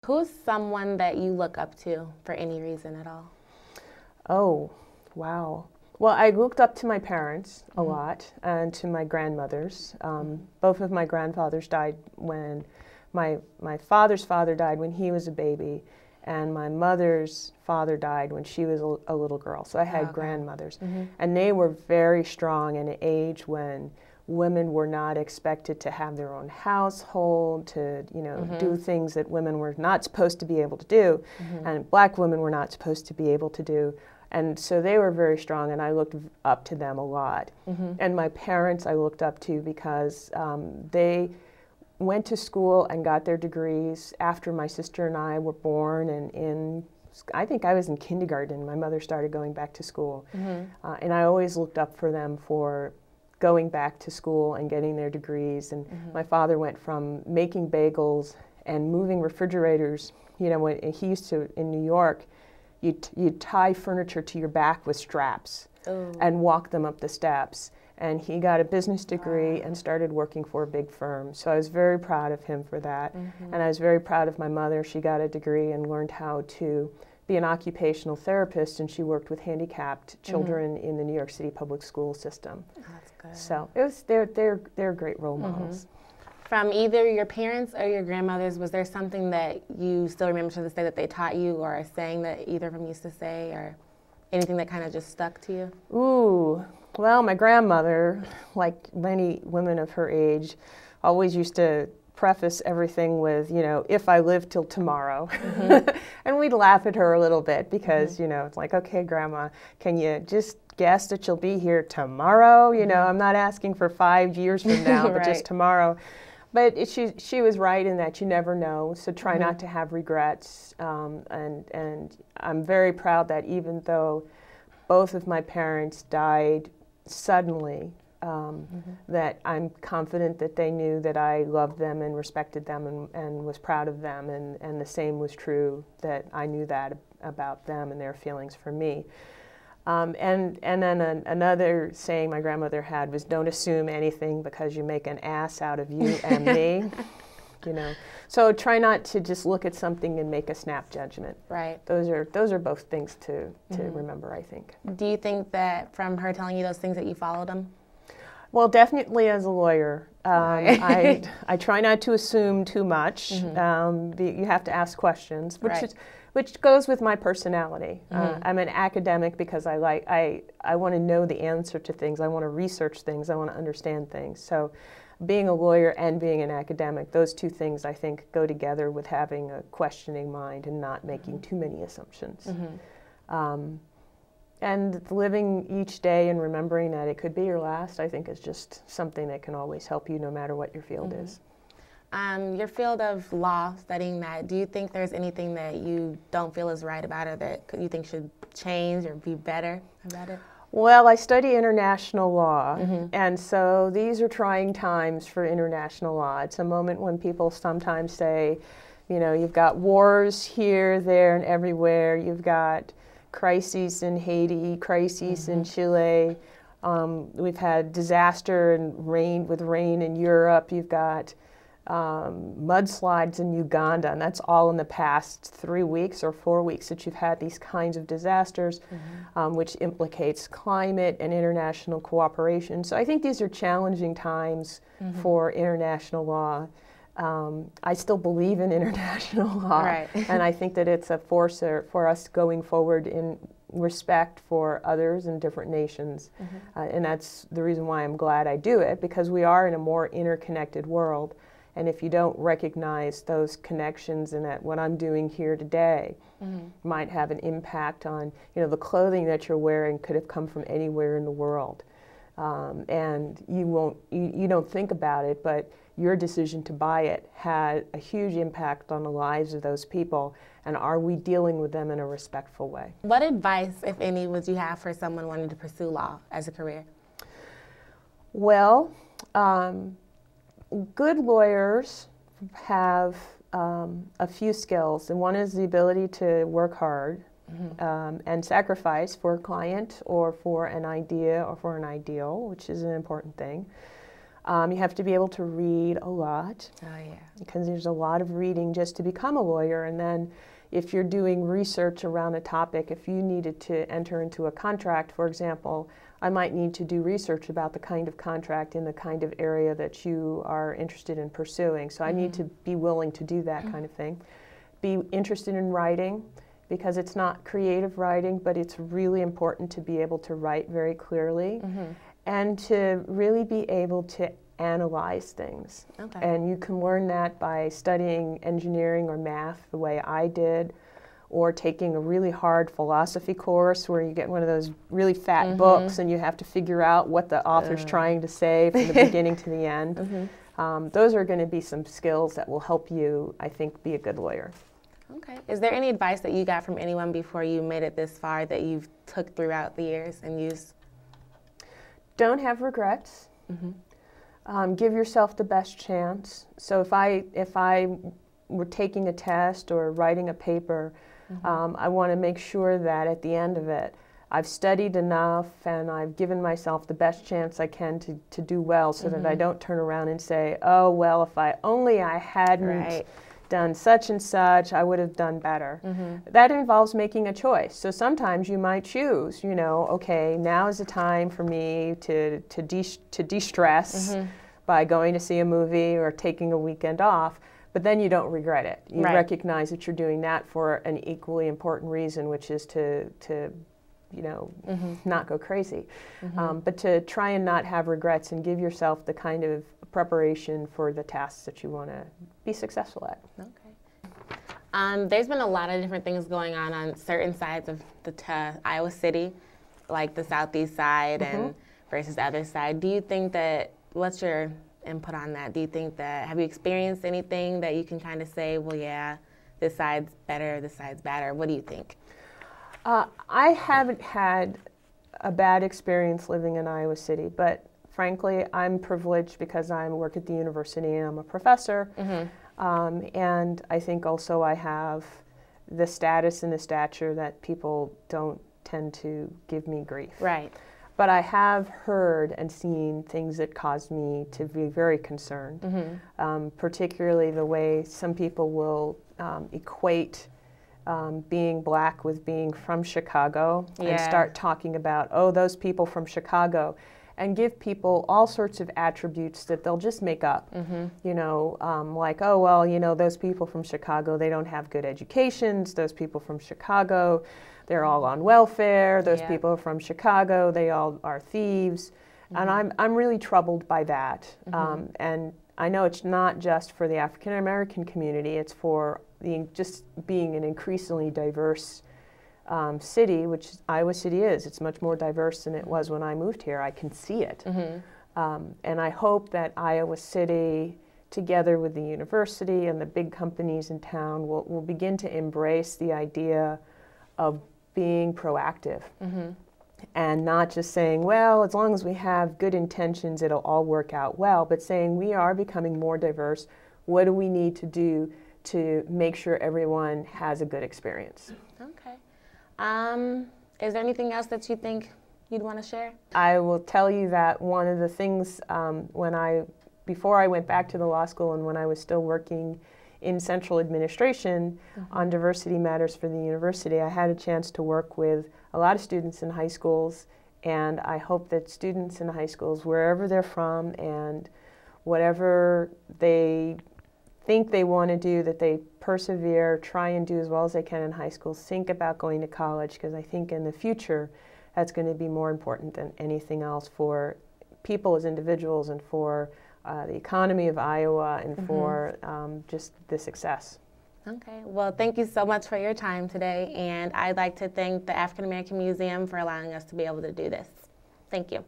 Who's someone that you look up to for any reason at all? Oh, wow. Well, I looked up to my parents a lot and to my grandmothers. Both of my grandfathers died when my father's father died when he was a baby, and my mother's father died when she was a little girl. So I had grandmothers, and they were very strong in an age when women were not expected to have their own household, to do things that women were not supposed to be able to do, and black women were not supposed to be able to do. And so they were very strong, and I looked up to them a lot. And my parents I looked up to because they went to school and got their degrees after my sister and I were born, and I think I was in kindergarten. My mother started going back to school, and I always looked up for them for going back to school and getting their degrees. And my father went from making bagels and moving refrigerators. When he used to, in New York, you'd tie furniture to your back with straps and walk them up the steps. And he got a business degree and started working for a big firm. So I was very proud of him for that. And I was very proud of my mother. She got a degree and learned how to be an occupational therapist, and she worked with handicapped children in the New York City public school system. That's good. So they're great role models. From either your parents or your grandmothers, was there something that you still remember to this day that they taught you, or a saying that either of them used to say, or anything that kind of just stuck to you? Ooh, well, my grandmother, like many women of her age, always used to preface everything with, if I live till tomorrow. And we'd laugh at her a little bit because, it's like, okay, Grandma, can you just guess that you'll be here tomorrow? I'm not asking for 5 years from now, but just tomorrow. But she was right in that you never know, so try not to have regrets. And I'm very proud that even though both of my parents died suddenly, that I'm confident that they knew that I loved them and respected them and was proud of them, and the same was true, that I knew that about them and their feelings for me. And then another saying my grandmother had was, don't assume anything because you make an ass out of you and me. So try not to just look at something and make a snap judgment. Right. Those are both things to remember, I think. Do you think that from her telling you those things that you followed them? Well, definitely as a lawyer. I try not to assume too much. You have to ask questions, which goes with my personality. I'm an academic because I want to know the answer to things. I want to research things. I want to understand things. So being a lawyer and being an academic, those two things I think go together with having a questioning mind and not making too many assumptions. And living each day and remembering that it could be your last, I think is just something that can always help you no matter what your field is. Your field of law, studying that, do you think there's anything that you don't feel is right about it that you think should change or be better about it? Well, I study international law, and so these are trying times for international law. It's a moment when people sometimes say, you've got wars here, there, and everywhere. You've got crises in Haiti, crises in Chile. We've had disaster and rain in Europe. You've got mudslides in Uganda, and that's all in the past 3 weeks or 4 weeks that you've had these kinds of disasters, which implicates climate and international cooperation. So I think these are challenging times for international law. I still believe in international law, and I think that it's a force for us going forward in respect for others in different nations. And that's the reason why I'm glad I do it, because we are in a more interconnected world. And if you don't recognize those connections and that what I'm doing here today might have an impact on, the clothing that you're wearing could have come from anywhere in the world. And you don't think about it, but your decision to buy it had a huge impact on the lives of those people. And are we dealing with them in a respectful way? What advice, if any, would you have for someone wanting to pursue law as a career? Well, good lawyers have a few skills, and one is the ability to work hard and sacrifice for a client or for an idea or for an ideal, which is an important thing. You have to be able to read a lot. Oh, yeah. Because there's a lot of reading just to become a lawyer. And then if you're doing research around a topic, if you needed to enter into a contract, for example, I might need to do research about the kind of contract in the kind of area that you are interested in pursuing. So I need to be willing to do that kind of thing. Be interested in writing, because it's not creative writing, but it's really important to be able to write very clearly and to really be able to analyze things. Okay. And you can learn that by studying engineering or math the way I did, or taking a really hard philosophy course where you get one of those really fat books and you have to figure out what the author's trying to say from the beginning to the end. Those are going to be some skills that will help you, I think, be a good lawyer. Okay. Is there any advice that you got from anyone before you made it this far that you've took throughout the years and used? Don't have regrets. Give yourself the best chance. So if I were taking a test or writing a paper, I want to make sure that at the end of it, I've studied enough and I've given myself the best chance I can to do well, so that I don't turn around and say, oh, well, if I hadn't done such and such, I would have done better. That involves making a choice. So sometimes you might choose, you know, okay, now is the time for me to de-stress by going to see a movie or taking a weekend off, but then you don't regret it. You recognize that you're doing that for an equally important reason, which is to you know, not go crazy. But to try and not have regrets and give yourself the kind of preparation for the tasks that you want to be successful at. Okay. There's been a lot of different things going on certain sides of the Iowa City, like the southeast side and versus the other side. Do you think that, what's your input on that? Do you think that, have you experienced anything that you can kind of say, well, yeah, this side's better, this side's better? What do you think? I haven't had a bad experience living in Iowa City, but frankly, I'm privileged because I work at the university and I'm a professor. And I think also I have the status and the stature that people don't tend to give me grief. Right. But I have heard and seen things that caused me to be very concerned, particularly the way some people will equate being black with being from Chicago and start talking about, oh, those people from Chicago, and give people all sorts of attributes that they'll just make up. You know, like, oh, well, you know, those people from Chicago, they don't have good educations. Those people from Chicago, they're all on welfare. Those people from Chicago, they all are thieves. And I'm really troubled by that. And I know it's not just for the African American community, it's for just being an increasingly diverse city, which Iowa City is. It's much more diverse than it was when I moved here. I can see it. And I hope that Iowa City, together with the university and the big companies in town, will begin to embrace the idea of being proactive. And not just saying, well, as long as we have good intentions, it'll all work out well, but saying we are becoming more diverse. What do we need to do to make sure everyone has a good experience? Okay. Is there anything else that you think you'd want to share? I will tell you that one of the things before I went back to the law school and when I was still working in central administration on diversity matters for the university, I had a chance to work with a lot of students in high schools, and I hope that students in high schools, wherever they're from and whatever they think they want to do, that they persevere, try and do as well as they can in high school, think about going to college, because I think in the future that's going to be more important than anything else for people as individuals and for the economy of Iowa and for just the success. Okay, well, thank you so much for your time today, and I'd like to thank the African American Museum for allowing us to be able to do this. Thank you.